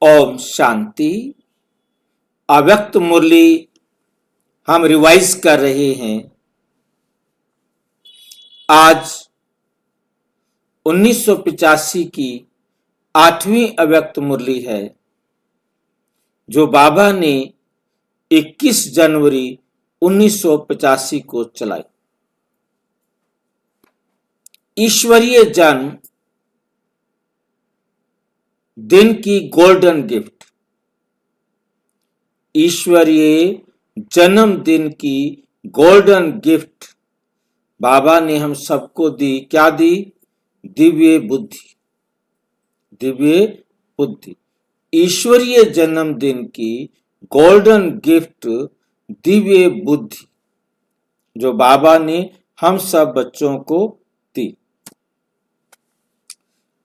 ओम शांति। अव्यक्त मुरली हम रिवाइज कर रहे हैं। आज 1985 की 8वीं अव्यक्त मुरली है, जो बाबा ने 21 जनवरी 1985 को चलाई। ईश्वरीय जन्म दिन की गोल्डन गिफ्ट। ईश्वरीय जन्मदिन की गोल्डन गिफ्ट बाबा ने हम सबको दी। क्या दी? दिव्य बुद्धि। दिव्य बुद्धि। ईश्वरीय जन्मदिन की गोल्डन गिफ्ट दिव्य बुद्धि, जो बाबा ने हम सब बच्चों को दी।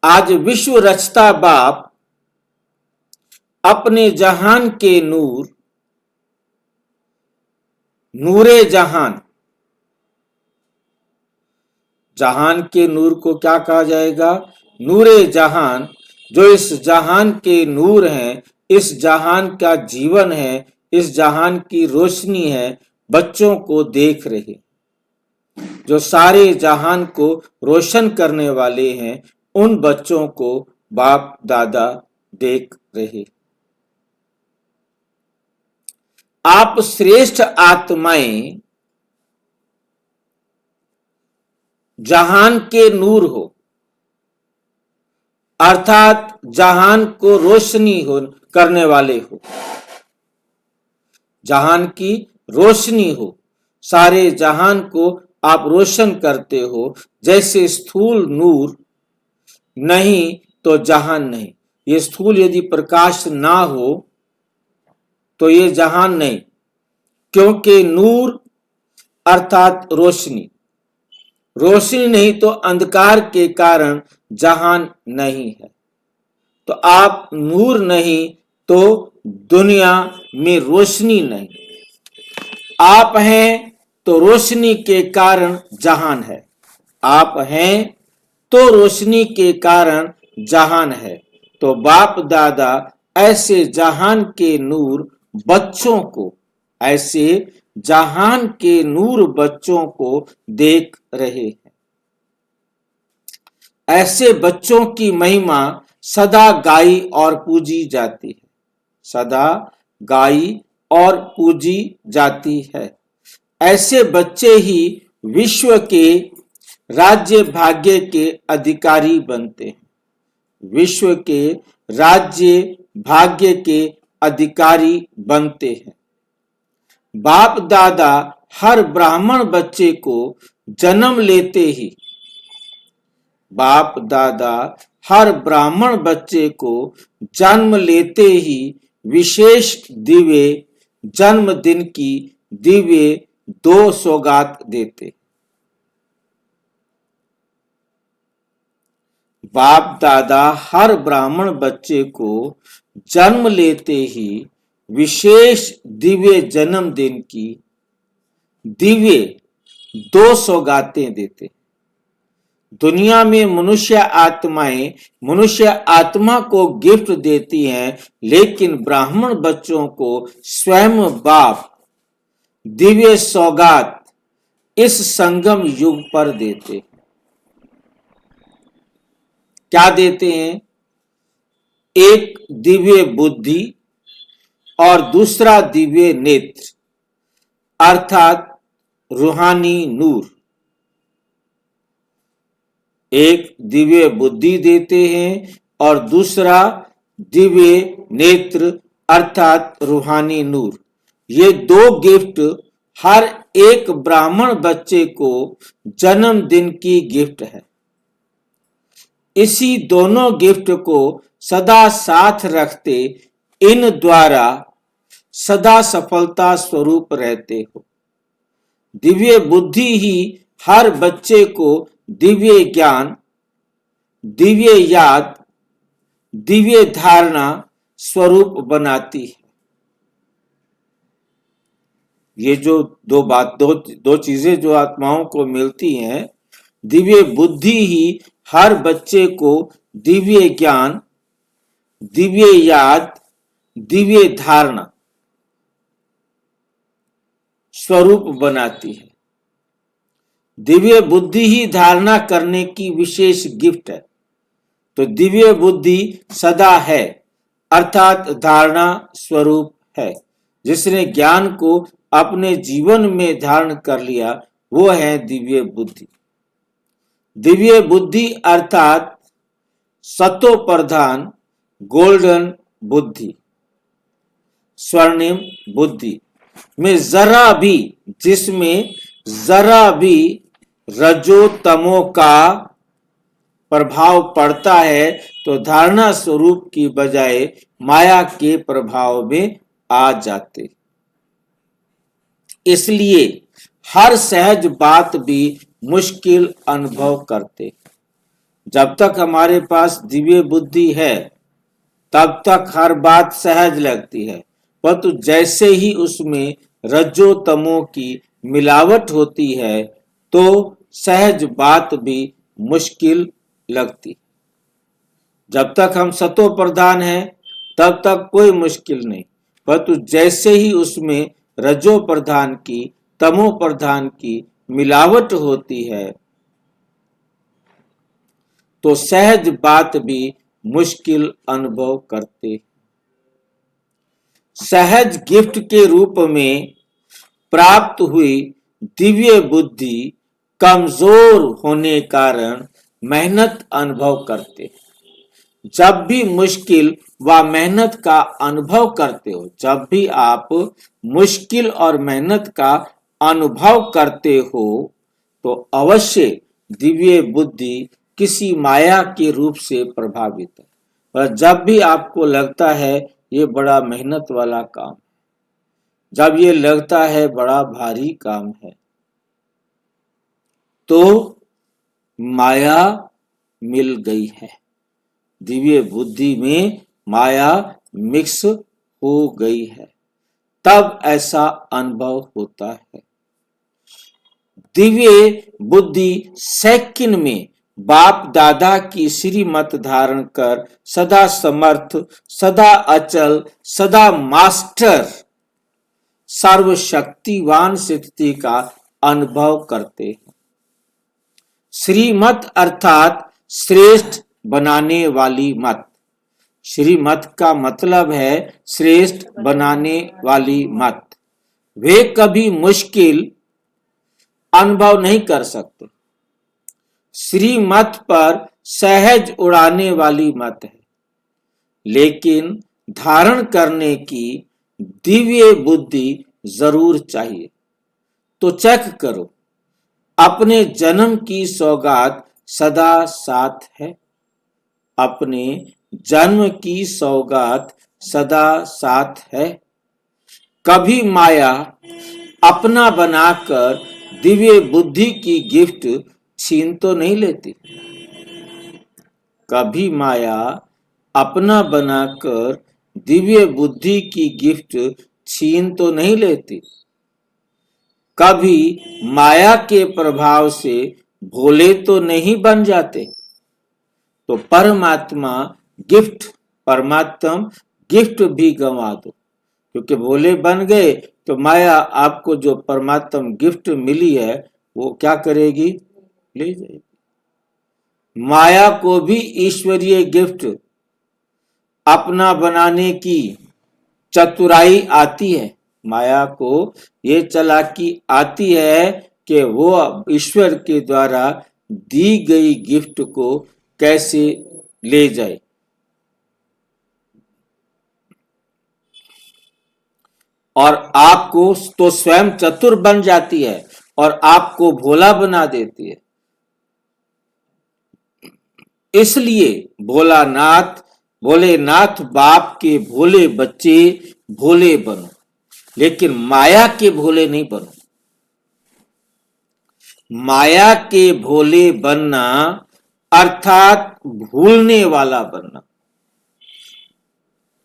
आज विश्व रचता बाप अपने जहान के नूर, नूरे जहान, जहान के नूर को क्या कहा जाएगा? नूरे जहान, जो इस जहान के नूर हैं, इस जहान का जीवन है, इस जहान की रोशनी है, बच्चों को देख रहे, जो सारे जहान को रोशन करने वाले हैं, उन बच्चों को बाप दादा देख रहे। आप श्रेष्ठ आत्माएं जहान के नूर हो, अर्थात जहान को रोशनी हो करने वाले हो। जहान की रोशनी हो, सारे जहान को आप रोशन करते हो। जैसे स्थूल नूर नहीं तो जहान नहीं। ये स्थूल यदि प्रकाश ना हो तो ये जहान नहीं, क्योंकि नूर अर्थात रोशनी, रोशनी नहीं तो अंधकार के कारण जहान नहीं है। तो आप नूर नहीं तो दुनिया में रोशनी नहीं। आप हैं तो रोशनी के कारण जहान है। आप हैं तो रोशनी के कारण जहान है। तो बाप दादा ऐसे जहान के नूर बच्चों को, ऐसे जहान के नूर बच्चों को देख रहे हैं। ऐसे बच्चों की महिमा सदा गाई और पूजी जाती है। सदा गाई और पूजी जाती है। ऐसे बच्चे ही विश्व के राज्य भाग्य के अधिकारी बनते हैं। विश्व के राज्य भाग्य के अधिकारी बनते हैं। बाप दादा हर ब्राह्मण बच्चे को जन्म लेते ही, बाप दादा हर ब्राह्मण बच्चे को जन्म लेते ही विशेष दिव्य जन्मदिन की दिव्य 2 सौगात देते। बाप दादा हर ब्राह्मण बच्चे को जन्म लेते ही विशेष दिव्य जन्मदिन की दिव्य 2 सौगातें देते। दुनिया में मनुष्य आत्माएं मनुष्य आत्मा को गिफ्ट देती हैं, लेकिन ब्राह्मण बच्चों को स्वयं बाप दिव्य सौगात इस संगम युग पर देते। क्या देते हैं? एक दिव्य बुद्धि और दूसरा दिव्य नेत्र, अर्थात रूहानी नूर। एक दिव्य बुद्धि देते हैं और दूसरा दिव्य नेत्र अर्थात रूहानी नूर। ये 2 गिफ्ट हर एक ब्राह्मण बच्चे को जन्मदिन की गिफ्ट है। इसी दोनों गिफ्ट को सदा साथ रखते इन द्वारा सदा सफलता स्वरूप रहते हो। दिव्य बुद्धि ही हर बच्चे को दिव्य ज्ञान, दिव्य याद, दिव्य धारणा स्वरूप बनाती है। ये जो दो चीजें जो आत्माओं को मिलती हैं, दिव्य बुद्धि ही हर बच्चे को दिव्य ज्ञान, दिव्य याद, दिव्य धारणा स्वरूप बनाती है। दिव्य बुद्धि ही धारणा करने की विशेष गिफ्ट है। तो दिव्य बुद्धि सदा है अर्थात धारणा स्वरूप है। जिसने ज्ञान को अपने जीवन में धारण कर लिया वो है दिव्य बुद्धि। दिव्य बुद्धि अर्थात सतो प्रधान गोल्डन बुद्धि, स्वर्णिम बुद्धि में जिसमें जरा भी रजो तमो का प्रभाव पड़ता है तो धारणा स्वरूप की बजाय माया के प्रभाव में आ जाते। इसलिए हर सहज बात भी मुश्किल अनुभव करते। जब तक हमारे पास दिव्य बुद्धि है तब तक हर बात सहज लगती है, परंतु जैसे ही उसमें रज्जो तमो की मिलावट होती है तो सहज बात भी मुश्किल लगती। जब तक हम सतो प्रधान हैं तब तक कोई मुश्किल नहीं, परंतु जैसे ही उसमें रजो प्रधान की तमो प्रधान की मिलावट होती है तो सहज बात भी मुश्किल अनुभव करते। सहज गिफ्ट के रूप में प्राप्त हुई दिव्य बुद्धि कमजोर होने कारण मेहनत अनुभव करते। जब भी मुश्किल व मेहनत का अनुभव करते हो, जब भी आप मुश्किल और मेहनत का अनुभव करते हो तो अवश्य दिव्य बुद्धि किसी माया के रूप से प्रभावित है। पर जब भी आपको लगता है ये बड़ा मेहनत वाला काम, जब ये लगता है बड़ा भारी काम है, तो माया मिल गई है। दिव्य बुद्धि में माया मिक्स हो गई है, तब ऐसा अनुभव होता है। दिव्य बुद्धि सेकंड में बाप दादा की श्रीमत धारण कर सदा समर्थ, सदा अचल, सदा मास्टर, सर्वशक्तिवान स्थिति का अनुभव करते हैं। श्रीमत अर्थात श्रेष्ठ बनाने वाली मत। श्रीमत का मतलब है श्रेष्ठ बनाने वाली मत। वे कभी मुश्किल अनुभव नहीं कर सकते। श्रीमत पर सहज उड़ाने वाली मत है, लेकिन धारण करने की दिव्य बुद्धि जरूर चाहिए। तो चेक करो, अपने जन्म की सौगात सदा साथ है। अपने जन्म की सौगात सदा साथ है। कभी माया अपना बनाकर दिव्य बुद्धि की गिफ्ट छीन तो नहीं लेती। कभी माया अपना बनाकर दिव्य बुद्धि की गिफ्ट छीन तो नहीं लेती। कभी माया के प्रभाव से भोले तो नहीं बन जाते। तो परमात्मा गिफ्ट भी गंवा दो, क्योंकि भोले बन गए तो माया आपको जो परमात्मा गिफ्ट मिली है वो क्या करेगी? ले जाएगी। माया को भी ईश्वरीय गिफ्ट अपना बनाने की चतुराई आती है। माया को ये चालाकी आती है कि वो ईश्वर के द्वारा दी गई गिफ्ट को कैसे ले जाए। और आपको तो स्वयं चतुर बन जाती है और आपको भोला बना देती है। इसलिए भोलेनाथ बाप के भोले बच्चे भोले बनो, लेकिन माया के भोले नहीं बनो। माया के भोले बनना अर्थात भूलने वाला बनना,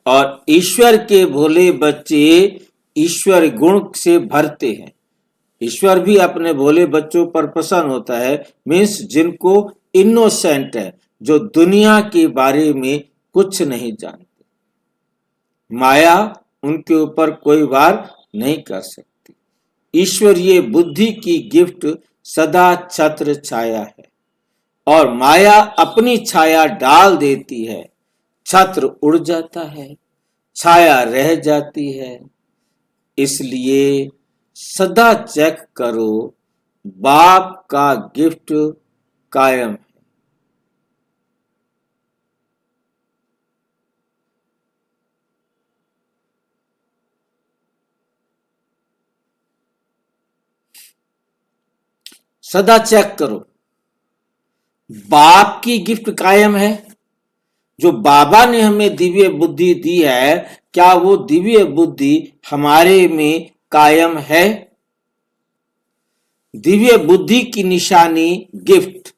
और ईश्वर के भोले बच्चे ईश्वर गुण से भरते हैं। ईश्वर भी अपने भोले बच्चों पर प्रसन्न होता है, मीन्स जिनको इनोसेंट है, जो दुनिया के बारे में कुछ नहीं जानते। माया उनके ऊपर कोई वार नहीं कर सकती। ईश्वरीय बुद्धि की गिफ्ट सदा छत्र छाया है और माया अपनी छाया डाल देती है, छत्र उड़ जाता है, छाया रह जाती है। इसलिए सदा चेक करो, बाप का गिफ्ट कायम है। सदा चेक करो, बाप की गिफ्ट कायम है। जो बाबा ने हमें दिव्य बुद्धि दी है, क्या वो दिव्य बुद्धि हमारे में कायम है? दिव्य बुद्धि की निशानी गिफ्ट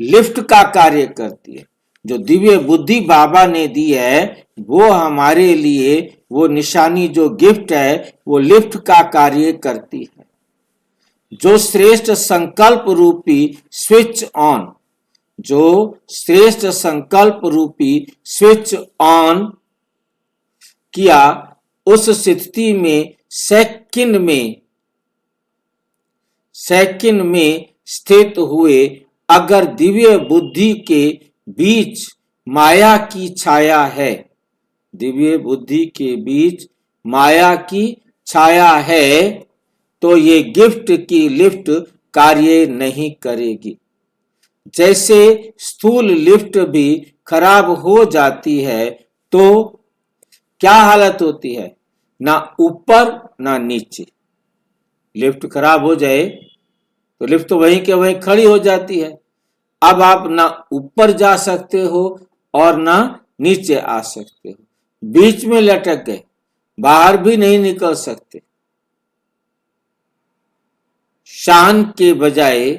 लिफ्ट का कार्य करती है। जो दिव्य बुद्धि बाबा ने दी है, वो हमारे लिए वो निशानी जो गिफ्ट है, वो लिफ्ट का कार्य करती है। जो श्रेष्ठ संकल्प रूपी स्विच ऑन, जो श्रेष्ठ संकल्प रूपी स्विच ऑन किया, उस स्थिति में सेकंड में स्थित हुए अगर दिव्य बुद्धि के बीच माया की छाया है, दिव्य बुद्धि के बीच माया की छाया है, तो ये गिफ्ट की लिफ्ट कार्य नहीं करेगी। जैसे स्थूल लिफ्ट भी खराब हो जाती है तो क्या हालत होती है? ना ऊपर ना नीचे। लिफ्ट खराब हो जाए तो लिफ्ट तो वहीं के वहीं खड़ी हो जाती है। अब आप ना ऊपर जा सकते हो और ना नीचे आ सकते हो, बीच में लटक गए, बाहर भी नहीं निकल सकते। शान के बजाय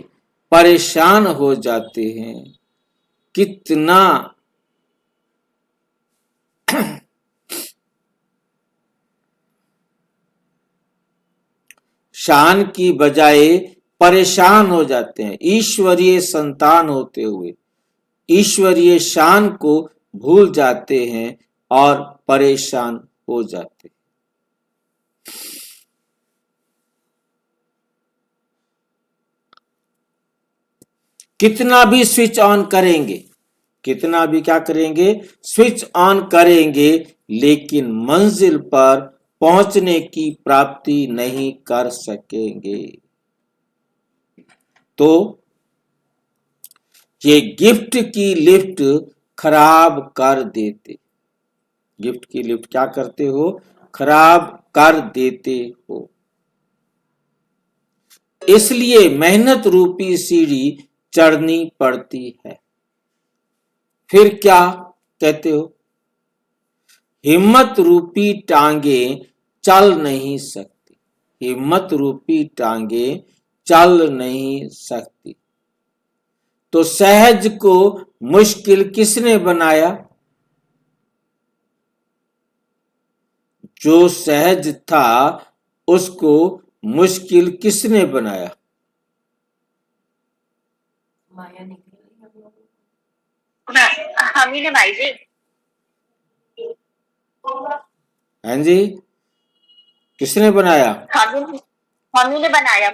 परेशान हो जाते हैं। कितना शान की बजाय परेशान हो जाते हैं। ईश्वरीय संतान होते हुए ईश्वरीय शान को भूल जाते हैं और परेशान हो जाते हैं। कितना भी स्विच ऑन करेंगे, कितना भी क्या करेंगे, स्विच ऑन करेंगे, लेकिन मंजिल पर पहुंचने की प्राप्ति नहीं कर सकेंगे। तो ये गिफ्ट की लिफ्ट खराब कर देते, गिफ्ट की लिफ्ट क्या करते हो? खराब कर देते हो। इसलिए मेहनत रूपी सीढ़ी चढ़नी पड़ती है। फिर क्या कहते हो? हिम्मत रूपी टांगे चल नहीं सकती, हिम्मत रूपी टांगे चल नहीं सकती। तो सहज को मुश्किल किसने बनाया? जो सहज था उसको मुश्किल किसने बनाया? माया हम ही ने भाई जी। हाँ जी, किसने बनाया? हम ही ने बनाया,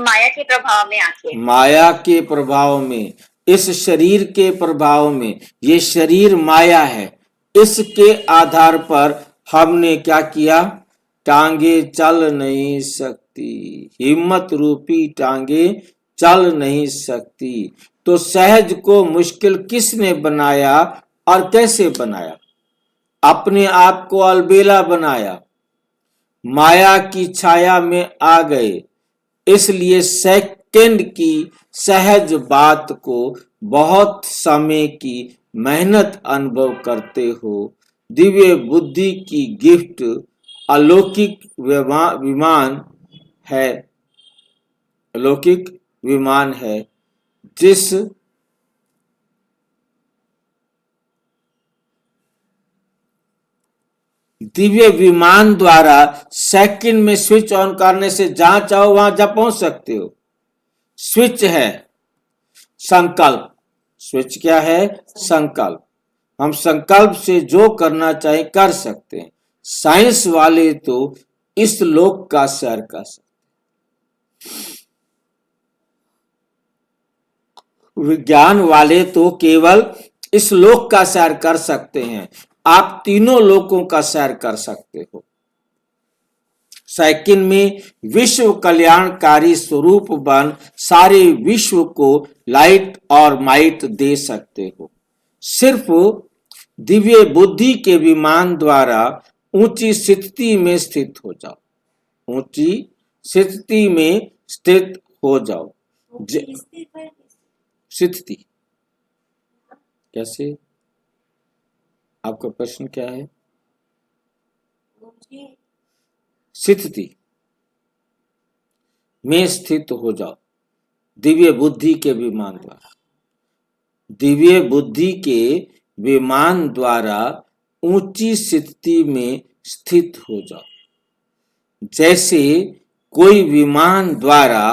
माया के प्रभाव में आके। माया के प्रभाव में, इस शरीर के प्रभाव में। ये शरीर माया है, इसके आधार पर हमने क्या किया? टांगे चल नहीं सकती, हिम्मत रूपी टांगे चल नहीं सकती। तो सहज को मुश्किल किसने बनाया और कैसे बनाया? अपने आप को अलबेला बनाया, माया की छाया में आ गए। इसलिए सेकंड की सहज बात को बहुत समय की मेहनत अनुभव करते हो। दिव्य बुद्धि की गिफ्ट अलौकिक विमान है, अलौकिक विमान है, जिस दिव्य विमान द्वारा सेकंड में स्विच ऑन करने से जहां चाहो वहां जा पहुंच सकते हो। स्विच है संकल्प। स्विच क्या है? संकल्प। हम संकल्प से जो करना चाहे कर सकते हैं। साइंस वाले तो इस लोक का सैर कर सकते, विज्ञान वाले तो केवल इस लोक का सैर कर सकते हैं। आप तीनों लोकों का सैर कर सकते हो। सेकंड में विश्व कल्याणकारी स्वरूप बन सारे विश्व को लाइट और माइट दे सकते हो। सिर्फ दिव्य बुद्धि के विमान द्वारा ऊंची स्थिति में स्थित हो जाओ। ऊंची स्थिति में स्थित हो जाओ। स्थिति कैसे? आपका प्रश्न क्या है? स्थिति में स्थित हो जाओ दिव्य बुद्धि के विमान द्वारा। दिव्य बुद्धि के विमान द्वारा ऊंची स्थिति में स्थित हो जाओ। जैसे कोई विमान द्वारा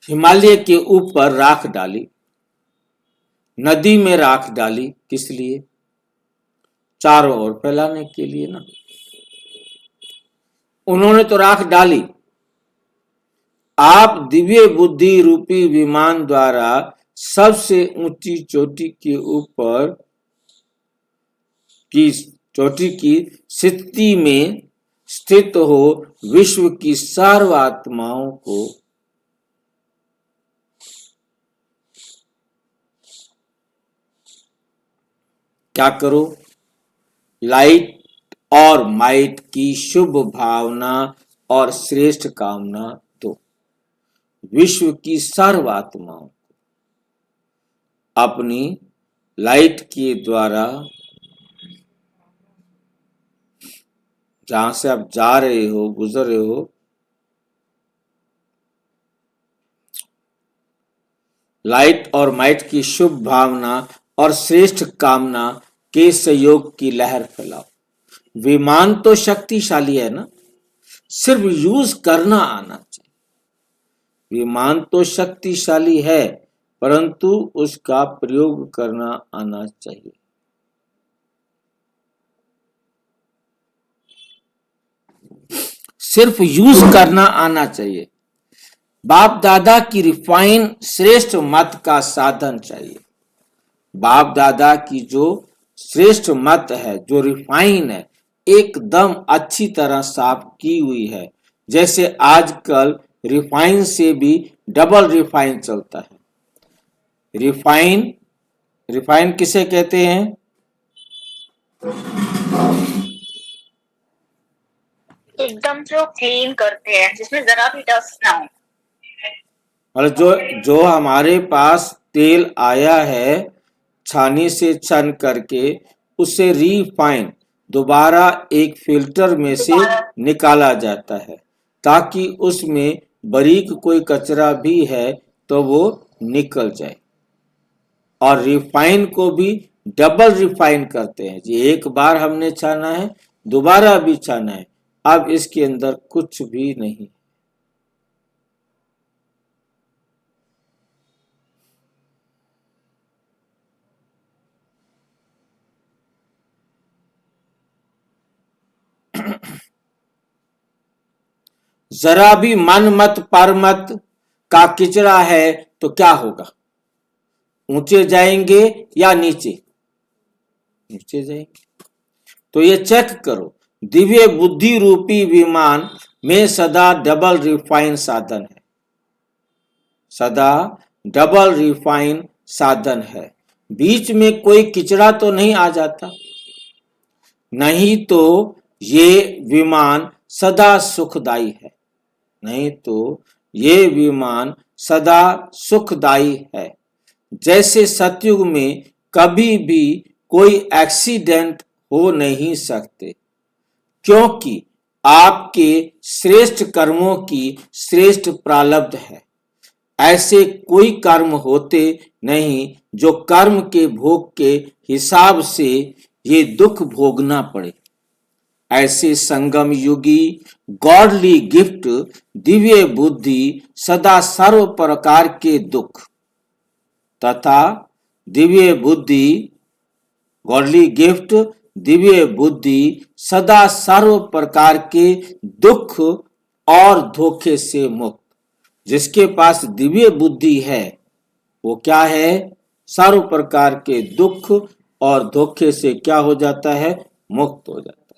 हिमालय के ऊपर राख डाली, नदी में राख डाली, किस लिए? चारों ओर फैलाने के लिए ना। उन्होंने तो राख डाली। आप दिव्य बुद्धि रूपी विमान द्वारा सबसे ऊंची चोटी के ऊपर की चोटी की स्थिति में स्थित हो विश्व की सर्व आत्माओं को क्या करो? लाइट और माइट की शुभ भावना और श्रेष्ठ कामना दो। विश्व की सर्व आत्माओं को अपनी लाइट के द्वारा, जहां से आप जा रहे हो, गुजर रहे हो, लाइट और माइट की शुभ भावना और श्रेष्ठ कामना के सहयोग की लहर फैलाओ। विमान तो शक्तिशाली है ना, सिर्फ यूज करना आना चाहिए। विमान तो शक्तिशाली है, परंतु उसका प्रयोग करना आना चाहिए। सिर्फ यूज करना आना चाहिए। बाप दादा की रिफाइन श्रेष्ठ मत का साधन चाहिए। बाप दादा की जो श्रेष्ठ मत है, जो रिफाइन है, एकदम अच्छी तरह साफ की हुई है। जैसे आजकल रिफाइन से भी डबल रिफाइन चलता है। रिफाइन, रिफाइन किसे कहते हैं? एकदम जो क्लीन करते हैं, जिसमें जरा भी डस्ट ना हो। और जो हमारे पास तेल आया है छानी से छन करके, उसे रिफाइन दोबारा एक फिल्टर में से निकाला जाता है, ताकि उसमें बारीक कोई कचरा भी है तो वो निकल जाए। और रिफाइन को भी डबल रिफाइन करते हैं जी। एक बार हमने छाना है, दोबारा भी छाना है, अब इसके अंदर कुछ भी नहीं। जरा भी मन मत पर मत का किचड़ा है तो क्या होगा? ऊंचे जाएंगे या नीचे? नीचे जाएंगे। तो ये चेक करो, दिव्य बुद्धि रूपी विमान में सदा डबल रिफाइन साधन है। सदा डबल रिफाइन साधन है। बीच में कोई किचड़ा तो नहीं आ जाता, नहीं तो ये विमान सदा सुखदाई है। नहीं तो ये विमान सदा सुखदाई है। जैसे सतयुग में कभी भी कोई एक्सीडेंट हो नहीं सकते, क्योंकि आपके श्रेष्ठ कर्मों की श्रेष्ठ प्रारब्ध है। ऐसे कोई कर्म होते नहीं जो कर्म के भोग के हिसाब से ये दुख भोगना पड़े। ऐसे संगम युगी गॉडली गिफ्ट दिव्य बुद्धि सदा सर्व प्रकार के दुख तथा दिव्य बुद्धि गॉडली गिफ्ट दिव्य बुद्धि सदा सर्व प्रकार के दुख और धोखे से मुक्त। जिसके पास दिव्य बुद्धि है वो क्या है, सर्व प्रकार के दुख और धोखे से क्या हो जाता है, मुक्त हो जाता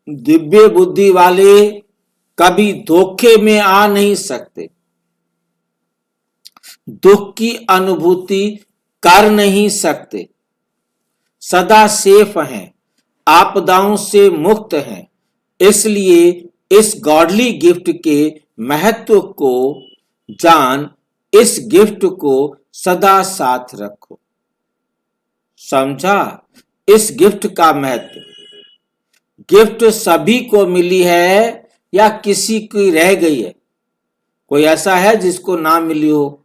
है। दिव्य बुद्धि वाले कभी धोखे में आ नहीं सकते, दुख की अनुभूति कर नहीं सकते, सदा सेफ हैं, आपदाओं से मुक्त हैं। इसलिए इस गॉडली गिफ्ट के महत्व को जान इस गिफ्ट को सदा साथ रखो। समझा इस गिफ्ट का महत्व? गिफ्ट सभी को मिली है या किसी की रह गई है? कोई ऐसा है जिसको ना मिली हो?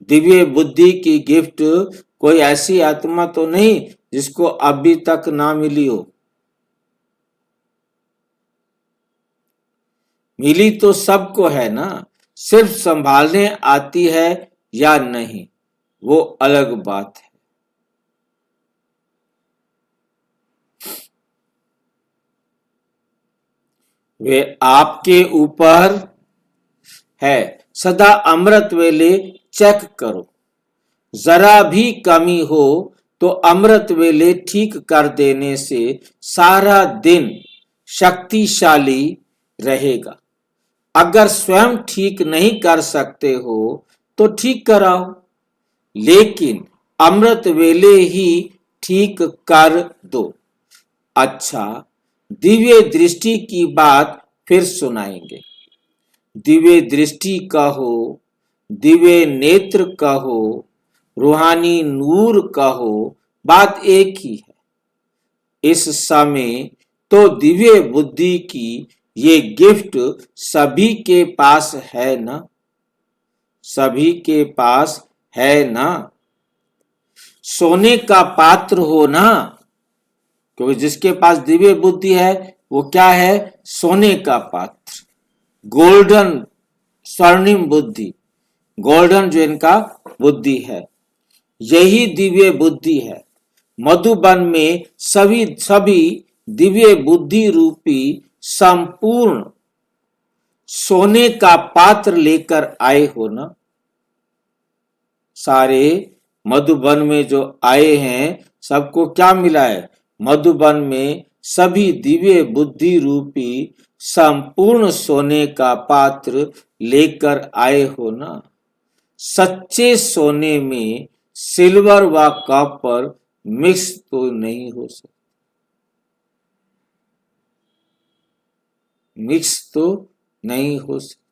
दिव्य बुद्धि की गिफ्ट कोई ऐसी आत्मा तो नहीं जिसको अभी तक ना मिली हो? मिली तो सबको है ना, सिर्फ संभालने आती है या नहीं वो अलग बात है। वे आपके ऊपर है। सदा अमृत वेले चेक करो, जरा भी कमी हो तो अमृत वेले ठीक कर देने से सारा दिन शक्तिशाली रहेगा। अगर स्वयं ठीक नहीं कर सकते हो तो ठीक कराओ, लेकिन अमृत वेले ही ठीक कर दो। अच्छा, दिव्य दृष्टि की बात फिर सुनाएंगे। दिव्य दृष्टि कहो, दिव्य नेत्र कहो, रूहानी नूर कहो, बात एक ही है। इस समय तो दिव्य बुद्धि की ये गिफ्ट सभी के पास है ना, सभी के पास है ना। सोने का पात्र हो ना, क्योंकि जिसके पास दिव्य बुद्धि है वो क्या है, सोने का पात्र, गोल्डन स्वर्णिम बुद्धि, गोल्डन जो इनका बुद्धि है, यही दिव्य बुद्धि है। मधुबन में सभी दिव्य बुद्धि रूपी संपूर्ण सोने का पात्र लेकर आए हो ना। सारे मधुबन में जो आए हैं सबको क्या मिला है, मधुबन में सभी दिव्य बुद्धि रूपी संपूर्ण सोने का पात्र लेकर आए हो ना। सच्चे सोने में सिल्वर व कॉपर मिक्स तो नहीं हो सकता, मिक्स तो नहीं हो सकता।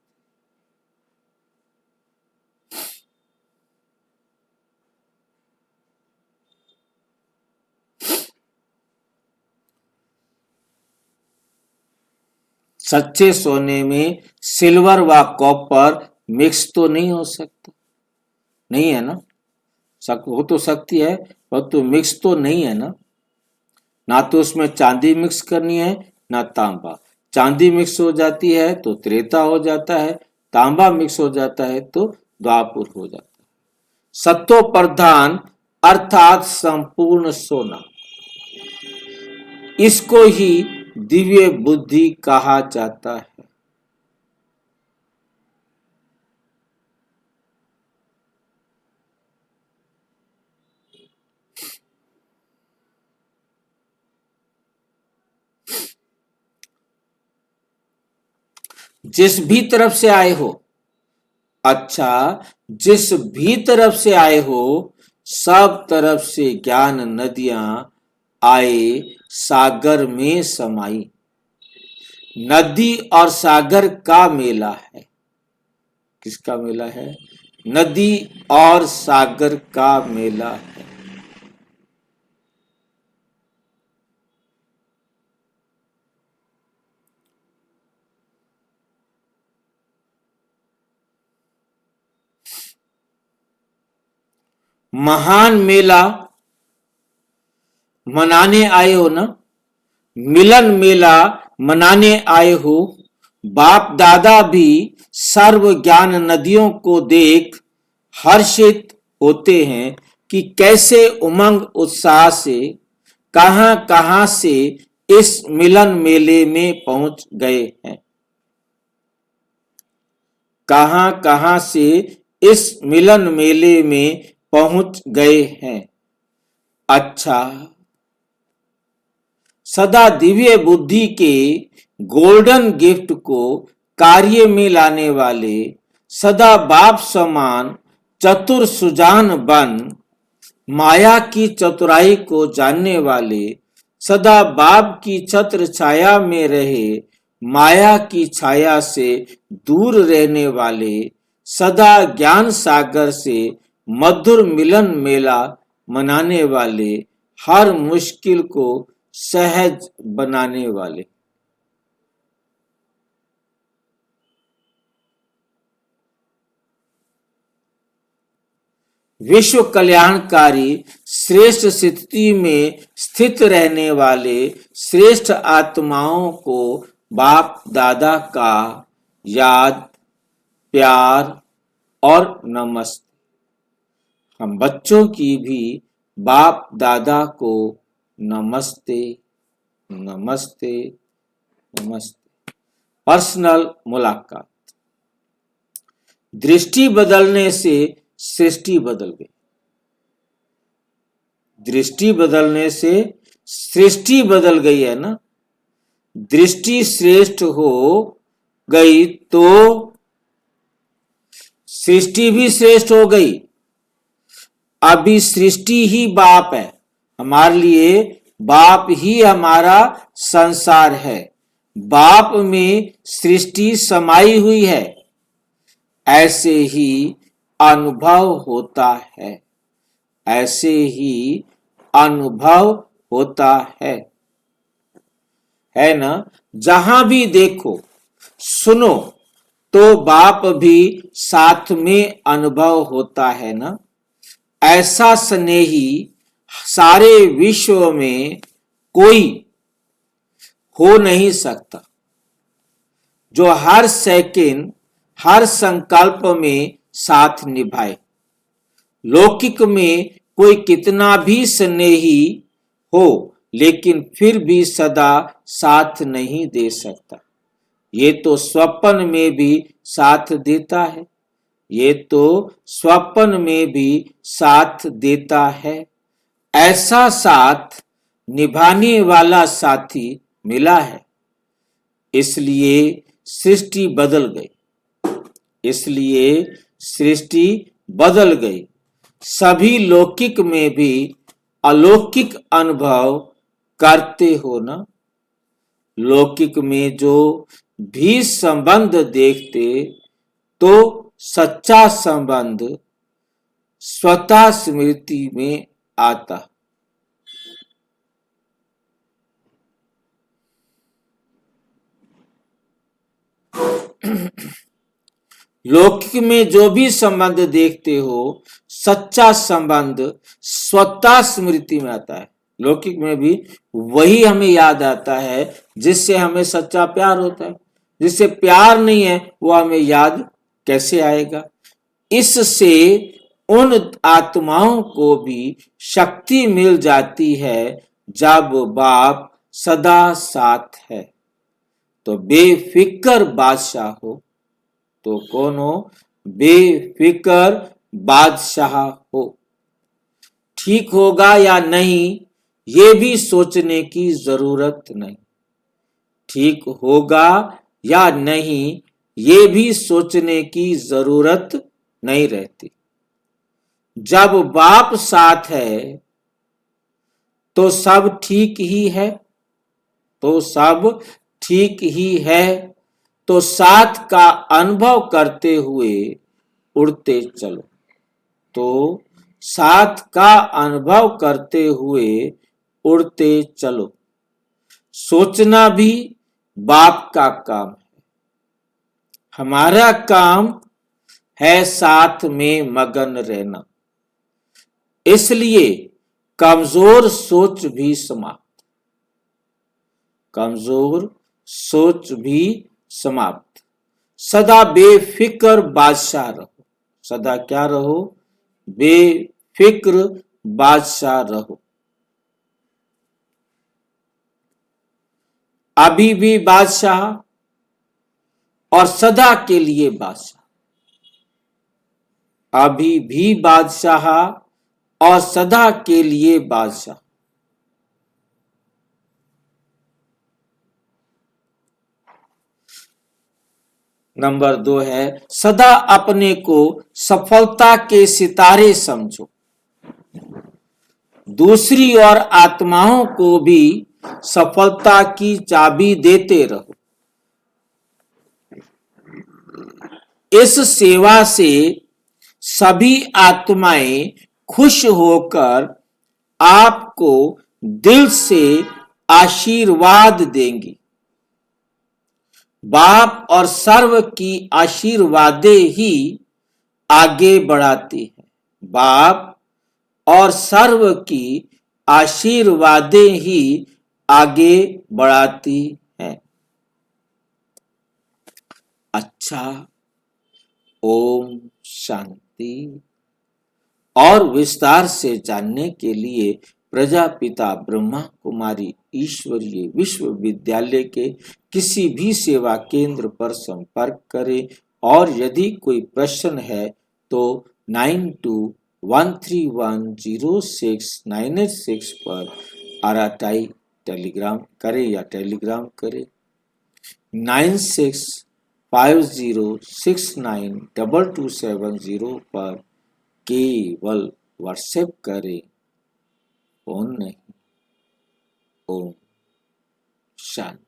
सच्चे सोने में सिल्वर व कॉपर मिक्स तो नहीं हो सकता, नहीं है ना। हो तो सकती है पर तो मिक्स तो नहीं है ना। ना तो उसमें चांदी मिक्स करनी है ना तांबा। चांदी मिक्स हो जाती है तो त्रेता हो जाता है, तांबा मिक्स हो जाता है तो द्वापुर हो जाता है। सत्तो प्रधान अर्थात संपूर्ण सोना, इसको ही दिव्य बुद्धि कहा जाता है। जिस भी तरफ से आए हो, अच्छा, जिस भी तरफ से आए हो, सब तरफ से ज्ञान नदियां आए सागर में समाई। नदी और सागर का मेला है। किसका मेला है? नदी और सागर का मेला है। महान मेला मनाने आए हो ना, मिलन मेला मनाने आए हो। बाप दादा भी सर्व ज्ञान नदियों को देख हर्षित होते हैं, कि कैसे उमंग उत्साह से कहां कहां से इस मिलन मेले में पहुंच गए हैं, कहां कहां से इस मिलन मेले में पहुंच गए हैं। अच्छा, सदा दिव्य बुद्धि के गोल्डन गिफ्ट को कार्य में लाने वाले, सदा बाप समान चतुर सुजान बन माया की चतुराई को जानने वाले, सदा बाप की छत्र छाया में रहे माया की छाया से दूर रहने वाले, सदा ज्ञान सागर से मधुर मिलन मेला मनाने वाले, हर मुश्किल को सहज बनाने वाले। विश्व कल्याणकारी श्रेष्ठ स्थिति में स्थित रहने वाले श्रेष्ठ आत्माओं को बाप दादा का याद, प्यार और नमस्ते। हम बच्चों की भी बाप दादा को नमस्ते नमस्ते नमस्ते। पर्सनल मुलाकात। दृष्टि बदलने से सृष्टि बदल गई। दृष्टि बदलने से सृष्टि बदल गई है ना। दृष्टि श्रेष्ठ हो गई तो सृष्टि भी श्रेष्ठ हो गई। अभी सृष्टि ही बाप है हमारे लिए, बाप ही हमारा संसार है। बाप में सृष्टि समाई हुई है। ऐसे ही अनुभव होता है, ऐसे ही अनुभव होता है ना। जहां भी देखो सुनो तो बाप भी साथ में अनुभव होता है ना। ऐसा स्नेही सारे विश्व में कोई हो नहीं सकता जो हर सेकंड हर संकल्प में साथ निभाए। लौकिक में कोई कितना भी स्नेही हो लेकिन फिर भी सदा साथ नहीं दे सकता। ये तो स्वप्न में भी साथ देता है, ये तो स्वप्न में भी साथ देता है। ऐसा साथ निभाने वाला साथी मिला है, इसलिए सृष्टि बदल गई, इसलिए सृष्टि बदल गई। सभी लौकिक में भी अलौकिक अनुभव करते हो ना। लौकिक में जो भी संबंध देखते तो सच्चा संबंध स्वतः स्मृति में आता। लौकिक में जो भी संबंध देखते हो सच्चा संबंध स्वतः स्मृति में आता है। लौकिक में भी वही हमें याद आता है जिससे हमें सच्चा प्यार होता है। जिससे प्यार नहीं है वो हमें याद कैसे आएगा। इससे उन आत्माओं को भी शक्ति मिल जाती है जब बाप सदा साथ है। तो बेफिक्र बादशाह हो। तो कौन हो? बेफिक्र बादशाह हो। ठीक होगा या नहीं ये भी सोचने की जरूरत नहीं। ठीक होगा या नहीं ये भी सोचने की जरूरत नहीं रहती। जब बाप साथ है तो सब ठीक ही है, तो सब ठीक ही है। तो साथ का अनुभव करते हुए उड़ते चलो। तो साथ का अनुभव करते हुए उड़ते चलो। सोचना भी बाप का काम है। हमारा काम है साथ में मगन रहना। इसलिए कमजोर सोच भी समाप्त। कमजोर सोच भी समाप्त। सदा बेफिक्र बादशाह रहो। सदा क्या रहो? फिक्र बादशाह रहो। अभी भी बादशाह और सदा के लिए बादशाह। अभी भी बादशाह और सदा के लिए बादशाह। नंबर 2 है सदा अपने को सफलता के सितारे समझो। दूसरी ओर आत्माओं को भी सफलता की चाबी देते रहो। इस सेवा से सभी आत्माएं खुश होकर आपको दिल से आशीर्वाद देंगी। बाप और सर्व की आशीर्वादें ही आगे बढ़ाती है। बाप और सर्व की आशीर्वादें ही आगे बढ़ाती हैं। अच्छा, ओम शांति। और विस्तार से जानने के लिए प्रजापिता ब्रह्मा कुमारी ईश्वरीय विश्वविद्यालय के किसी भी सेवा केंद्र पर संपर्क करें और यदि कोई प्रश्न है तो 9213106986 पर आरटीआई टेलीग्राम करें या टेलीग्राम करें। 9650692270 पर केवल व्हाट्सएप करें, फोन नहीं। ओम शांति।